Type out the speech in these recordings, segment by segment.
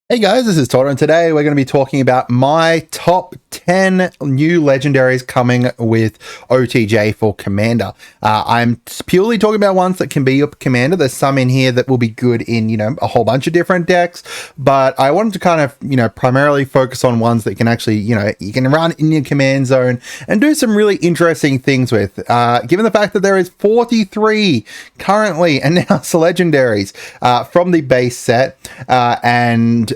Hey guys, this is Tauna, and today we're going to be talking about my top 10 new legendaries coming with OTJ for Commander. I'm purely talking about ones that can be your Commander. There's some in here that will be good in, a whole bunch of different decks, but I wanted to kind of, primarily focus on ones that can actually, you can run in your command zone and do some really interesting things with. Given the fact that there is 43 currently announced legendaries from the base set, and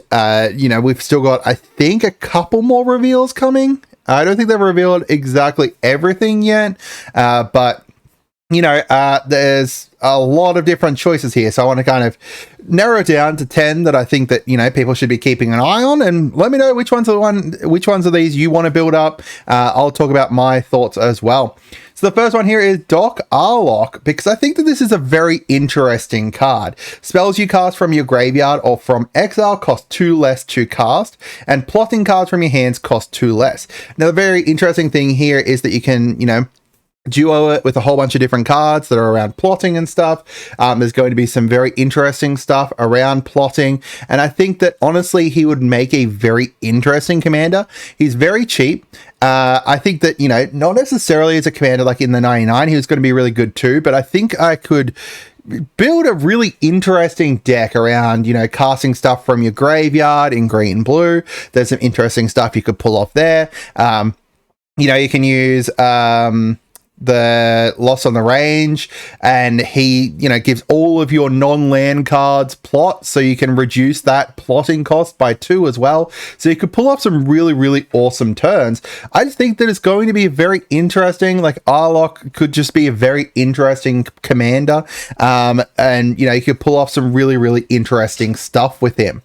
we've still got, I think, a couple more reveals coming. I don't think they've revealed exactly everything yet, but there's a lot of different choices here, so I want to kind of narrow it down to 10 that I think that people should be keeping an eye on, and let me know which ones of these you want to build up. I'll talk about my thoughts as well. So the first one here is Doc Arlock, because I think that this is a very interesting card. Spells you cast from your graveyard or from exile cost 2 less to cast, and plotting cards from your hands cost 2 less. Now the very interesting thing here is that you can, duo it with a whole bunch of different cards that are around plotting and stuff. There's going to be some very interesting stuff around plotting, and I think that honestly he would make a very interesting commander. He's very cheap. I think that, not necessarily as a commander like in the 99, he was going to be really good too, but I think I could build a really interesting deck around, casting stuff from your graveyard in green and blue. There's some interesting stuff you could pull off there. You can use the Loss on the Range, and he gives all of your non-land cards plot, so you can reduce that plotting cost by 2 as well, so you could pull off some really awesome turns. I just think that it's going to be very interesting. Like, Arlock could just be a very interesting commander, and you could pull off some really interesting stuff with him.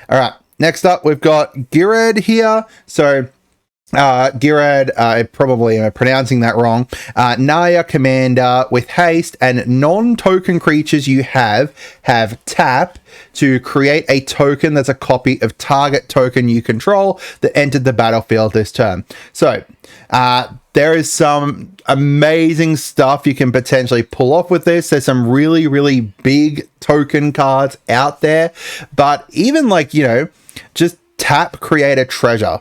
All right, next up we've got Girad here. So Girad, I probably am pronouncing that wrong. Naya commander with haste, and non-token creatures you have tap to create a token that's a copy of target token you control that entered the battlefield this turn. So there is some amazing stuff you can potentially pull off with this. There's some really big token cards out there, but even just tap, create a treasure.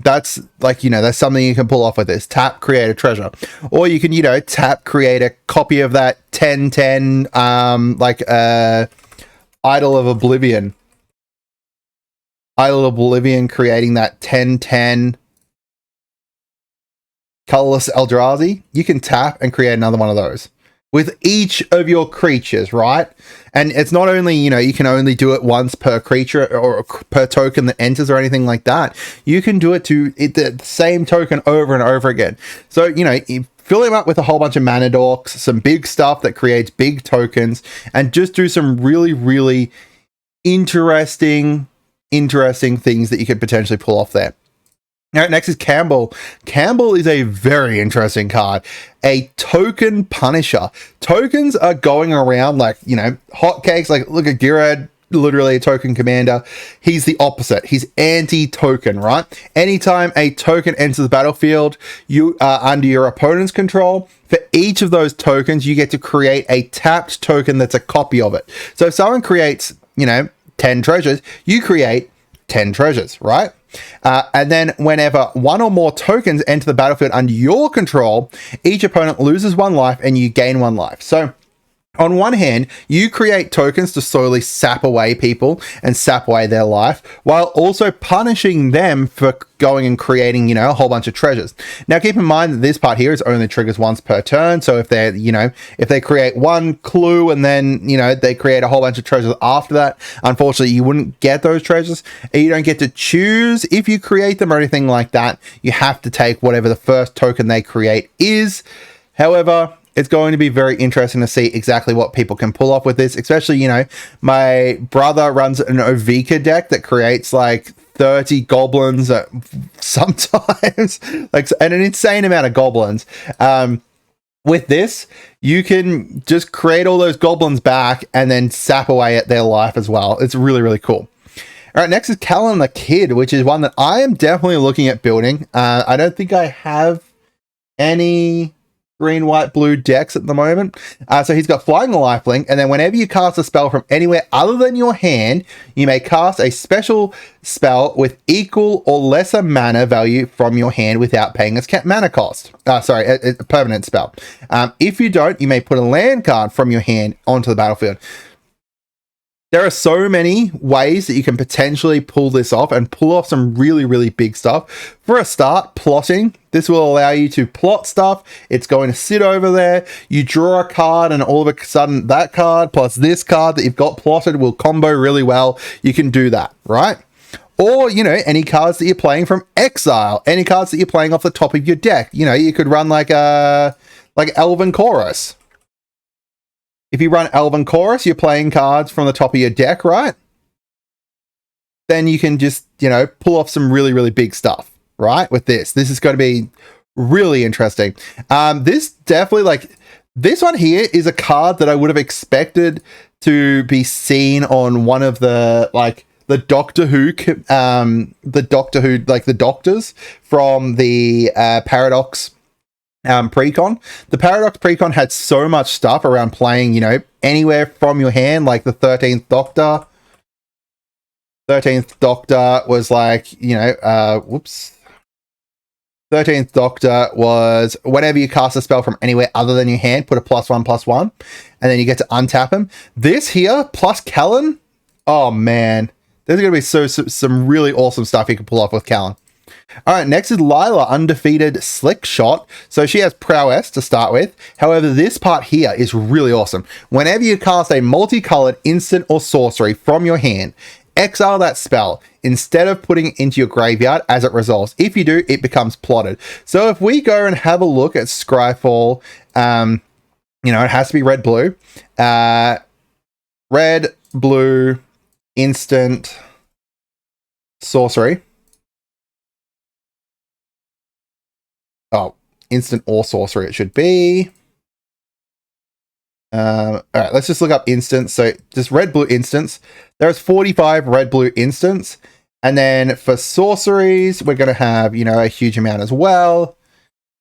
That's that's something you can pull off with this. Tap, create a treasure. Or you can, tap, create a copy of that 10/10, Idol of Oblivion. Idol of Oblivion, creating that 10/10 colorless Eldrazi. You can tap and create another one of those with each of your creatures, right? And it's not only, you can only do it once per creature or per token that enters or anything like that. You can do it to the same token over and over again. So, you fill him up with a whole bunch of mana dorks, some big stuff that creates big tokens, and just do some really interesting things that you could potentially pull off there. All right, next is Campbell. Campbell is a very interesting card. A token punisher. Tokens are going around like, hotcakes. Like, look at Girad, literally a token commander. He's the opposite. He's anti-token, right? Anytime a token enters the battlefield, you are under your opponent's control. For each of those tokens, you get to create a tapped token that's a copy of it. So if someone creates, 10 treasures, you create 10 treasures, right? And then whenever one or more tokens enter the battlefield under your control, each opponent loses 1 life and you gain 1 life. So on one hand, you create tokens to slowly sap away people and sap away their life, while also punishing them for going and creating, a whole bunch of treasures. Now, keep in mind that this part here is only triggers once per turn. So if they're, if they create 1 clue and then, they create a whole bunch of treasures after that, unfortunately, you wouldn't get those treasures. You don't get to choose if you create them or anything like that. You have to take whatever the first token they create is. However, it's going to be very interesting to see exactly what people can pull off with this, especially, my brother runs an Ovika deck that creates like 30 goblins sometimes, like, and an insane amount of goblins. With this, you can just create all those goblins back and then sap away at their life as well. It's really cool. All right, next is Callan the Kid, which is one that I am definitely looking at building. I don't think I have any green, white, blue decks at the moment. So he's got Flying the Lifelink, and then whenever you cast a spell from anywhere other than your hand, you may cast a special spell with equal or lesser mana value from your hand without paying its mana cost. A permanent spell. If you don't, you may put a land card from your hand onto the battlefield. There are so many ways that you can potentially pull this off and pull off some really, really big stuff. For a start, plotting. This will allow you to plot stuff. It's going to sit over there. You draw a card and all of a sudden that card plus this card that you've got plotted will combo really well. You can do that, right? Or, you know, any cards that you're playing from exile. Any cards that you're playing off the top of your deck. You know, you could run like Elven Chorus. If you run Elven Chorus, you're playing cards from the top of your deck, right? Then you can just, you know, pull off some really, really big stuff, right? With this. This is going to be really interesting. This definitely, like, this one here is a card that I would have expected to be seen on one of the, like, the Doctor Who, like the Doctors from the Paradox precon. The Paradox precon had so much stuff around playing, you know, anywhere from your hand, like the 13th Doctor. 13th Doctor was like, you know, 13th Doctor was whenever you cast a spell from anywhere other than your hand, put a +1/+1, and then you get to untap him. This here, plus Callan, oh man, there's going to be some really awesome stuff you can pull off with Callan. All right, next is Lyla, Undefeated Slickshot. So she has prowess to start with. However, this part here is really awesome. Whenever you cast a multicolored instant or sorcery from your hand, exile that spell instead of putting it into your graveyard as it resolves. If you do, it becomes plotted. So if we go and have a look at Scryfall, you know, it has to be red, blue. Red, blue, instant, sorcery. Oh, instant or sorcery it should be. All right, let's just look up instants. So just red, blue instants. There's 45 red, blue instants. And then for sorceries, we're going to have, you know, a huge amount as well.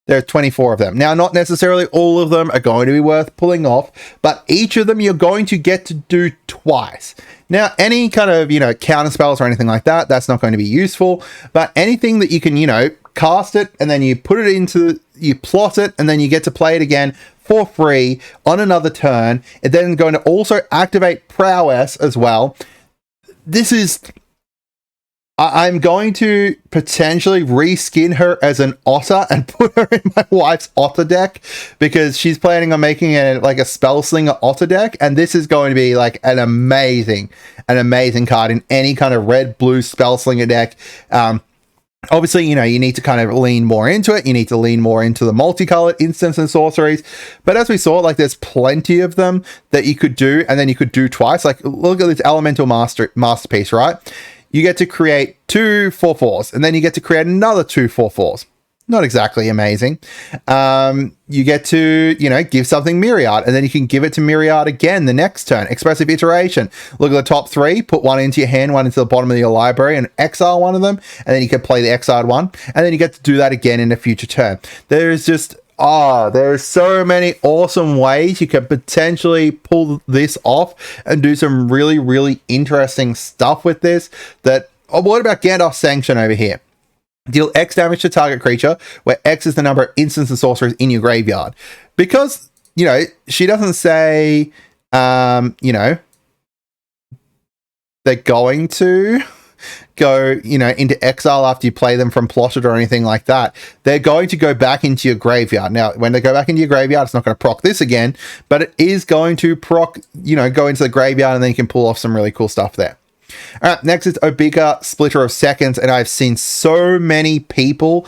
There are 24 of them. Now, not necessarily all of them are going to be worth pulling off, but each of them you're going to get to do twice. Now, any kind of, you know, counter spells or anything like that, that's not going to be useful. But anything that you can, you know, cast it and then you put it into, you plot it and then you get to play it again for free on another turn. It's then going to also activate prowess as well. This is, I'm going to potentially reskin her as an otter and put her in my wife's otter deck because she's planning on making it like a spell slinger otter deck, and this is going to be like an amazing card in any kind of red blue spell slinger deck. Obviously, you know, you need to kind of lean more into it. You need to lean more into the multicolored instants and sorceries. But as we saw, like there's plenty of them that you could do and then you could do twice. Like look at this Elemental Masterpiece, right? You get to create 2 4/4s and then you get to create another 2 4/4s. Not exactly amazing. You get to, you know, give something Myriad and then you can give it to Myriad again the next turn. Expressive Iteration. Look at the top 3, put one into your hand, one into the bottom of your library and exile one of them. And then you can play the exiled one. And then you get to do that again in a future turn. There's just, there's so many awesome ways you can potentially pull this off and do some really, really interesting stuff with this. What about Gandalf's Sanction over here? Deal X damage to target creature, where X is the number of instants and sorceries in your graveyard. Because, you know, she doesn't say, you know, they're going to go, you know, into exile after you play them from plotted or anything like that. They're going to go back into your graveyard. Now, when they go back into your graveyard, it's not going to proc this again, but it is going to proc, you know, go into the graveyard and then you can pull off some really cool stuff there. All right, next is Obika, Splitter of Seconds, and I've seen so many people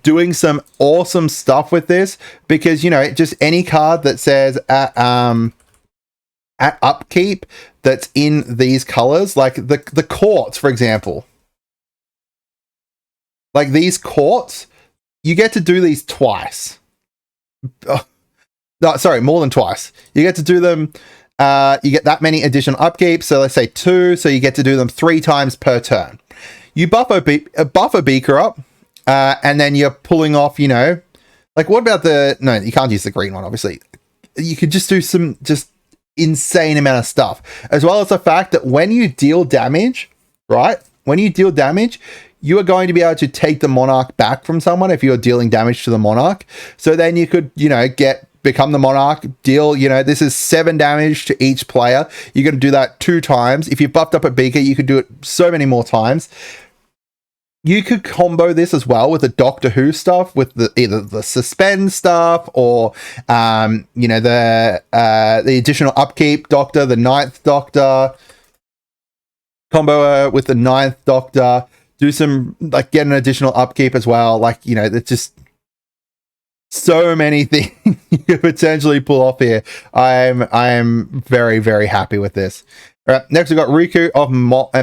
doing some awesome stuff with this because, you know, just any card that says at upkeep that's in these colors, like the courts, for example. Like these courts, you get to do these twice. No, sorry, more than twice. You get to do them. You get that many additional upkeep, so let's say 2, so you get to do them 3 times per turn. You buff a beaker up, and then you're pulling off, you know, Like, what about the... No, you can't use the green one, obviously. You could just do some just insane amount of stuff. As well as the fact that when you deal damage, right? When you deal damage, you are going to be able to take the Monarch back from someone if you're dealing damage to the Monarch. So then you could, you know, become the Monarch, deal, you know, this is 7 damage to each player. You're going to do that 2 times. If you buffed up a Beaker, you could do it so many more times. You could combo this as well with the Doctor Who stuff, with either the suspend stuff or, you know, the additional upkeep Doctor, the 9th Doctor. Combo with the 9th Doctor. Do some, like, get an additional upkeep as well. Like, you know, there's just so many things you could potentially pull off here. I am very, very happy with this. All right, next we've got Riku of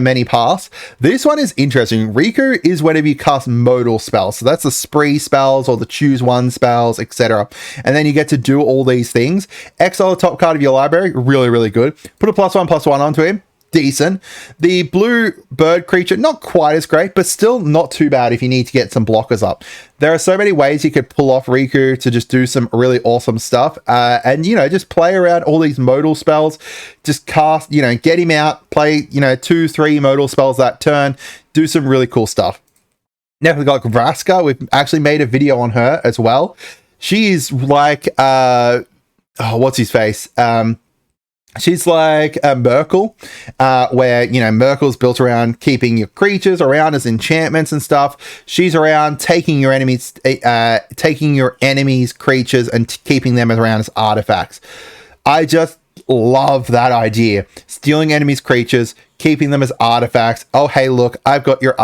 Many Paths. This one is interesting. Riku is whenever you cast modal spells. So that's the spree spells or the choose one spells, etc. And then you get to do all these things. Exile the top card of your library. Really, really good. Put a +1/+1 onto him. Decent. The blue bird creature, not quite as great, but still not too bad if you need to get some blockers up. There are so many ways you could pull off Riku to just do some really awesome stuff. And, you know, just play around all these modal spells. Just cast, you know, get him out, play, you know, 2-3 modal spells that turn. Do some really cool stuff. Now we've got Graska. We've actually made a video on her as well. She is like, what's his face? She's like a Merkle, where, you know, Merkle's built around keeping your creatures around as enchantments and stuff. She's around taking your enemies' creatures and keeping them around as artifacts. I just love that idea. Stealing enemies' creatures, keeping them as artifacts. Oh, hey, look, I've got your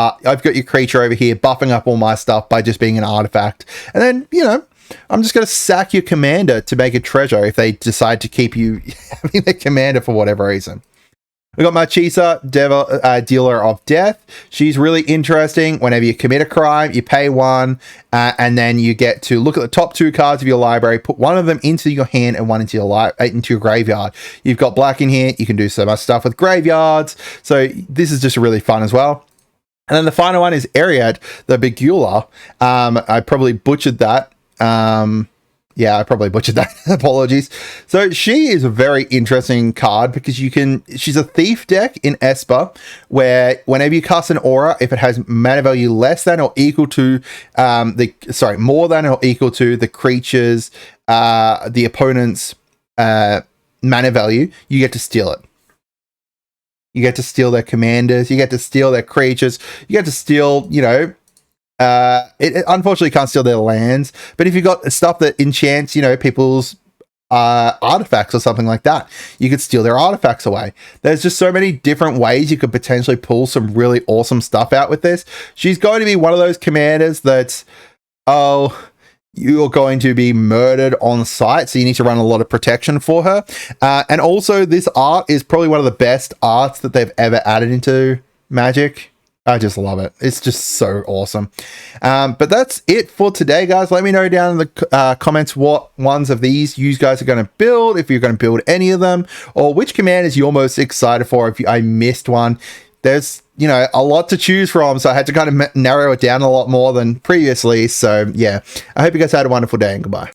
creature over here, buffing up all my stuff by just being an artifact. And then, you know, I'm just going to sack your commander to make a treasure if they decide to keep you having the commander for whatever reason. We got Maesa, dealer of death. She's really interesting. Whenever you commit a crime, you pay 1, and then you get to look at the top 2 cards of your library, put one of them into your hand and one into your graveyard. You've got black in here. You can do so much stuff with graveyards. So this is just really fun as well. And then the final one is Arad, the Begula. I probably butchered that. Yeah, I probably butchered that. Apologies. So she is a very interesting card because she's a thief deck in Esper, where whenever you cast an aura, if it has mana value less than or equal to more than or equal to the creature's the opponent's mana value, you get to steal it. You get to steal their commanders, you get to steal their creatures, you get to steal, you know, it unfortunately can't steal their lands, but if you've got stuff that enchants, you know, people's artifacts or something like that, you could steal their artifacts away. There's just so many different ways you could potentially pull some really awesome stuff out with this. She's going to be one of those commanders that's, you're going to be murdered on site, so you need to run a lot of protection for her. And also, this art is probably one of the best arts that they've ever added into Magic. I just love it. It's just so awesome. But that's it for today, guys. Let me know down in the comments what ones of these you guys are going to build, if you're going to build any of them, or which commanders you're most excited for if I missed one. There's, you know, a lot to choose from, so I had to kind of narrow it down a lot more than previously. So, yeah, I hope you guys had a wonderful day, and goodbye.